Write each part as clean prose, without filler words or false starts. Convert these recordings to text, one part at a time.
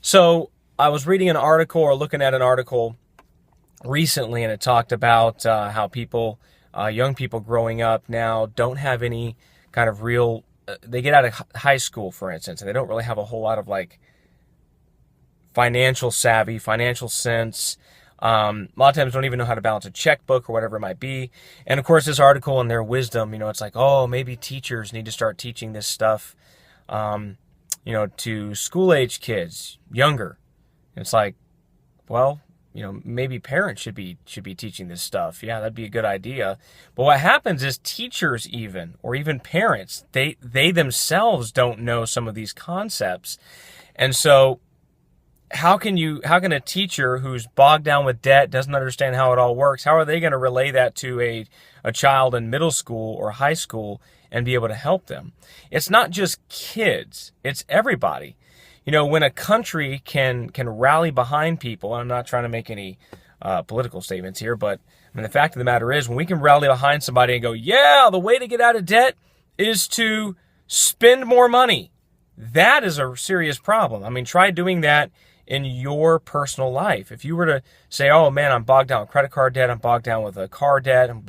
So I was reading an article or looking at an article recently, and it talked about how people, young people growing up now, don't have any kind of real. They get out of high school, for instance, and they don't really have a whole lot of like financial savvy, financial sense. A lot of times don't even know how to balance a checkbook or whatever it might be. And of course, this article and their wisdom, it's like, oh, maybe teachers need to start teaching this stuff, to school age kids younger. And it's like, well, maybe parents should be teaching this stuff. Yeah, that'd be a good idea. But what happens is teachers or even parents, they themselves don't know some of these concepts. And so how can a teacher who's bogged down with debt, doesn't understand how it all works, how are they going to relay that to a child in middle school or high school and be able to help them? It's not just kids, it's everybody. When a country can rally behind people, and I'm not trying to make any political statements here, but the fact of the matter is, when we can rally behind somebody and go, yeah, the way to get out of debt is to spend more money, that is a serious problem. Try doing that in your personal life. If you were to say, oh man, I'm bogged down with credit card debt, I'm bogged down with a car debt, I'm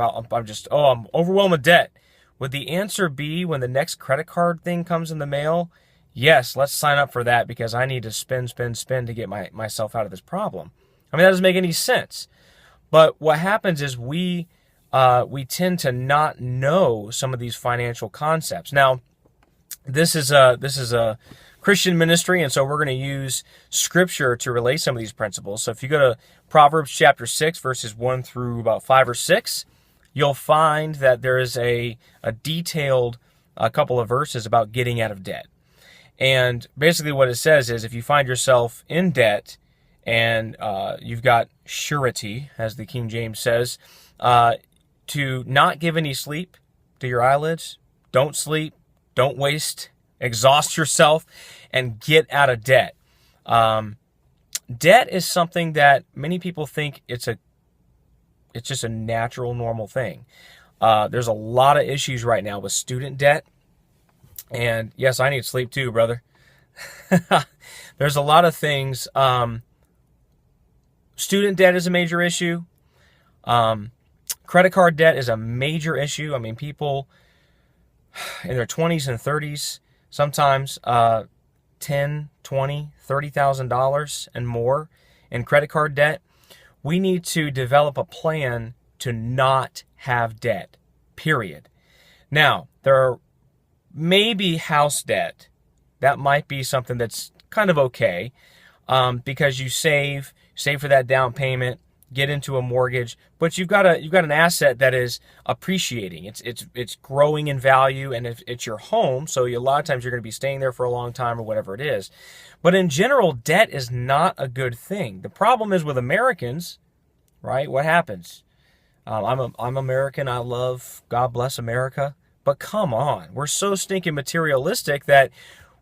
overwhelmed with debt. Would the answer be when the next credit card thing comes in the mail, yes, let's sign up for that because I need to spend to get myself out of this problem? That doesn't make any sense. But what happens is we tend to not know some of these financial concepts. Now, this is a Christian ministry, and so we're going to use Scripture to relay some of these principles. So if you go to Proverbs chapter 6, verses 1 through about 5 or 6, you'll find that there is a detailed couple of verses about getting out of debt. And basically what it says is if you find yourself in debt and you've got surety, as the King James says, to not give any sleep to your eyelids, don't sleep, don't waste, exhaust yourself, and get out of debt. Debt is something that many people think it's just a natural, normal thing. There's a lot of issues right now with student debt. And yes, I need sleep too, brother. There's a lot of things. Student debt is a major issue. Credit card debt is a major issue. People in their 20s and 30s, sometimes $10, $20, $30,000 and more in credit card debt. We need to develop a plan to not have debt, period. Now, there are maybe house debt. That might be something that's kind of okay because you save for that down payment, get into a mortgage, but you've got an asset that is appreciating. It's growing in value, and it's your home, so a lot of times you're going to be staying there for a long time or whatever it is. But in general, debt is not a good thing. The problem is with Americans, right? What happens? I'm American. I love, God bless America. But come on, we're so stinking materialistic that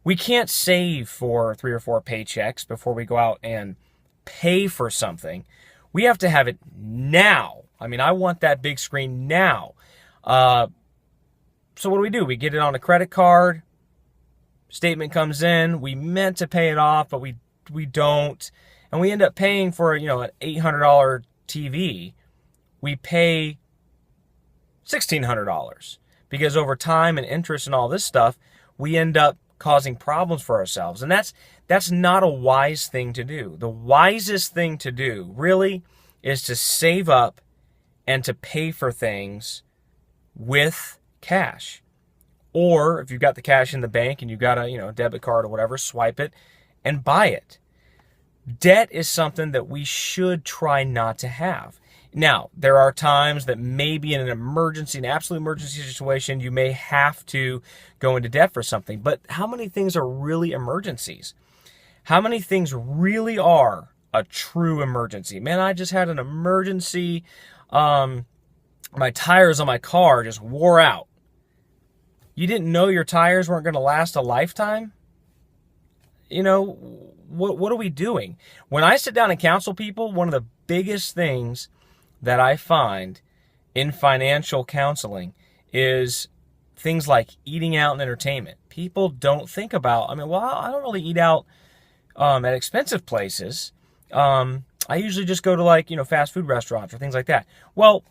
we can't save for 3 or 4 paychecks before we go out and pay for something. We have to have it now. I want that big screen now. So what do? We get it on a credit card. Statement comes in. We meant to pay it off, but we don't. And we end up paying for, an $800 TV. We pay $1,600 because over time and interest and all this stuff, we end up causing problems for ourselves. And that's not a wise thing to do. The wisest thing to do really is to save up and to pay for things with cash. Or if you've got the cash in the bank and you've got a debit card or whatever, swipe it and buy it. Debt is something that we should try not to have. Now, there are times that maybe in an absolute emergency situation, you may have to go into debt for something. But how many things are really emergencies? How many things really are a true emergency? Man, I just had an emergency. My tires on my car just wore out. You didn't know your tires weren't going to last a lifetime? What are we doing? When I sit down and counsel people, one of the biggest things that I find in financial counseling is things like eating out and entertainment. People don't think about, I don't really eat out at expensive places, I usually just go to like, fast food restaurants or things like that. Well,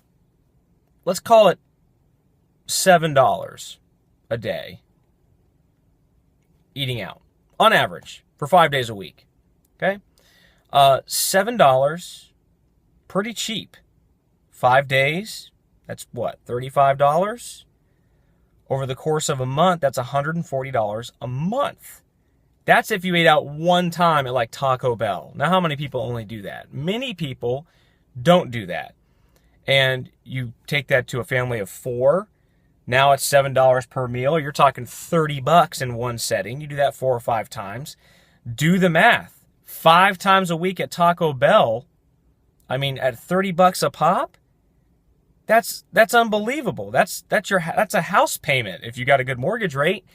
let's call it $7 a day eating out on average for 5 days a week. Okay? $7, pretty cheap. 5 days, that's what, $35? Over the course of a month, that's $140 a month. That's if you ate out one time at like Taco Bell. Now, how many people only do that? Many people don't do that. And you take that to a family of 4. Now it's $7 per meal. You're talking $30 in one setting. You do that 4 or 5 times. Do the math. 5 times a week at Taco Bell, at $30 a pop, that's unbelievable. That's a house payment if you got a good mortgage rate.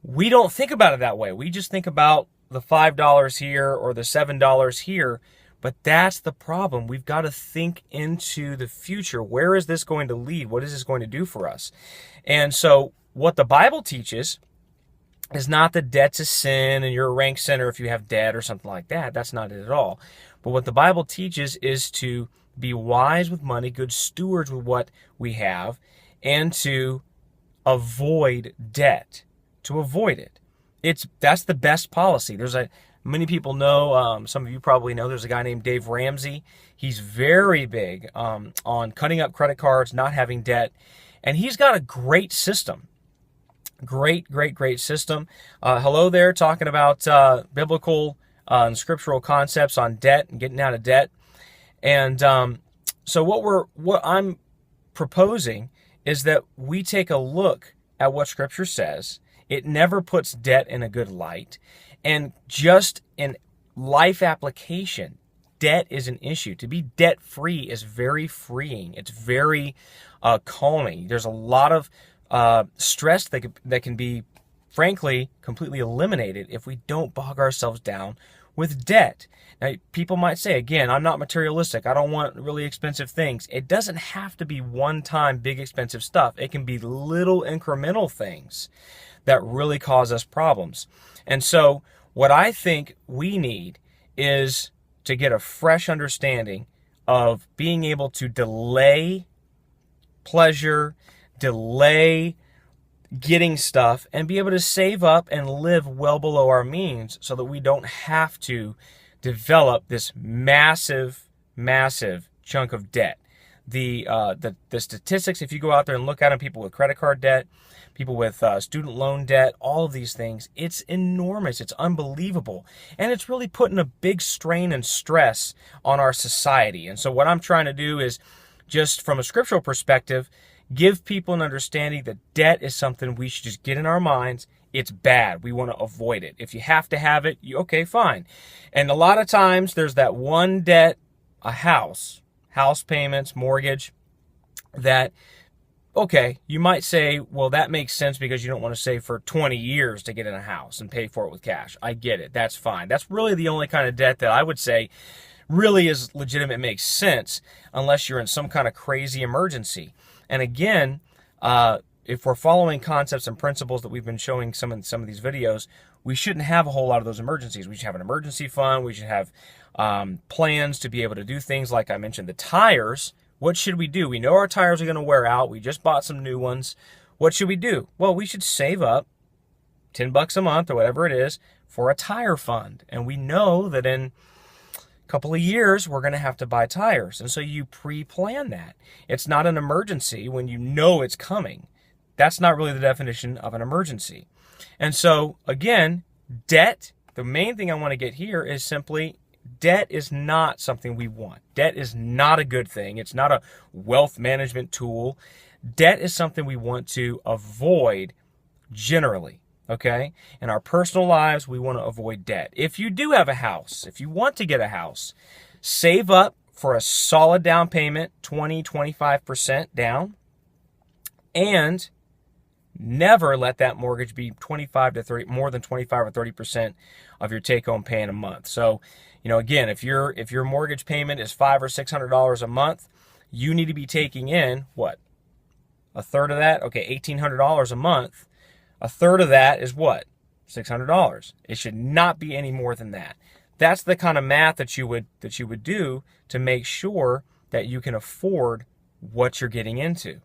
We don't think about it that way. We just think about the $5 here or the $7 here, but that's the problem. We've got to think into the future. Where is this going to lead? What is this going to do for us? And so what the Bible teaches is not that debt's a sin and you're a rank sinner if you have debt or something like that. That's not it at all. But what the Bible teaches is to be wise with money, good stewards with what we have, and to avoid debt. To avoid it. That's the best policy. Many people know, some of you probably know, there's a guy named Dave Ramsey. He's very big on cutting up credit cards, not having debt, and he's got a great system. Great system. Hello there, talking about biblical and scriptural concepts on debt and getting out of debt. And so what I'm proposing is that we take a look at what Scripture says. It never puts debt in a good light. And just in life application, debt is an issue. To be debt-free is very freeing. It's very calming. There's a lot of stress that can be, frankly, completely eliminated if we don't bog ourselves down with debt. Now, people might say, again, I'm not materialistic. I don't want really expensive things. It doesn't have to be one-time big expensive stuff. It can be little incremental things that really cause us problems. And so what I think we need is to get a fresh understanding of being able to delay pleasure, delay getting stuff, and be able to save up and live well below our means so that we don't have to develop this massive chunk of debt. The statistics, if you go out there and look at them, people with credit card debt, people with student loan debt, all of these things, it's enormous. It's unbelievable. And it's really putting a big strain and stress on our society. And so what I'm trying to do is, just from a scriptural perspective, give people an understanding that debt is something we should just get in our minds. It's bad. We want to avoid it. If you have to have it, okay, fine. And a lot of times there's that one debt, a house payments, mortgage, that, okay, you might say, well, that makes sense because you don't want to save for 20 years to get in a house and pay for it with cash. I get it. That's fine. That's really the only kind of debt that I would say really is legitimate, makes sense, unless you're in some kind of crazy emergency. And again, if we're following concepts and principles that we've been showing some of these videos, we shouldn't have a whole lot of those emergencies. We should have an emergency fund. We should have plans to be able to do things like I mentioned, the tires. What should we do? We know our tires are going to wear out. We just bought some new ones. What should we do? Well, we should save up $10 a month or whatever it is for a tire fund. And we know that in couple of years, we're going to have to buy tires. And so you pre-plan that. It's not an emergency when you know it's coming. That's not really the definition of an emergency. And so, again, debt, the main thing I want to get here is simply debt is not something we want. Debt is not a good thing. It's not a wealth management tool. Debt is something we want to avoid generally. Okay? In our personal lives, we want to avoid debt. If you do have a house, if you want to get a house, save up for a solid down payment, 20-25% down, and never let that mortgage be 25 to 30, more than 25 or 30% of your take-home pay in a month. So, again, if your mortgage payment is $500 or $600 a month, you need to be taking in what? A third of that? Okay, $1,800 a month. A third of that is what? $600. It should not be any more than that. That's the kind of math that you would do to make sure that you can afford what you're getting into.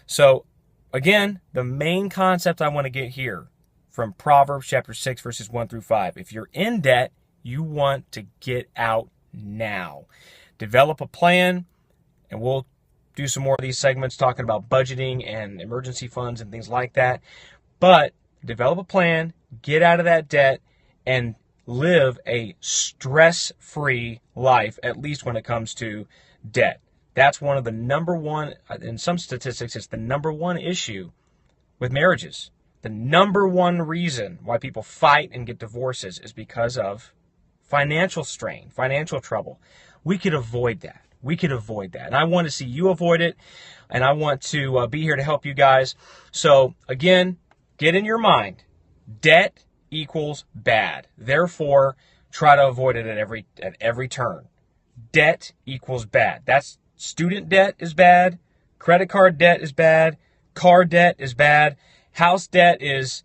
So again, the main concept I want to get here from Proverbs chapter 6 verses 1 through 5. If you're in debt, you want to get out now. Develop a plan, and we'll do some more of these segments talking about budgeting and emergency funds and things like that. But develop a plan, get out of that debt, and live a stress-free life, at least when it comes to debt. That's one of the number one, in some statistics, it's the number one issue with marriages. The number one reason why people fight and get divorces is because of financial strain, financial trouble. We could avoid that. We could avoid that. And I want to see you avoid it, and I want to be here to help you guys. So again, get in your mind, debt equals bad. Therefore, try to avoid it at every turn. Debt equals bad. That's student debt is bad, credit card debt is bad, car debt is bad, house debt is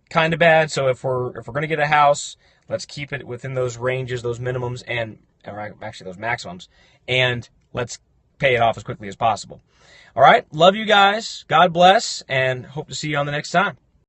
kind of bad. So if we're going to get a house, let's keep it within those ranges, those minimums, or actually those maximums, and let's pay it off as quickly as possible. All right, love you guys. God bless, and hope to see you on the next time.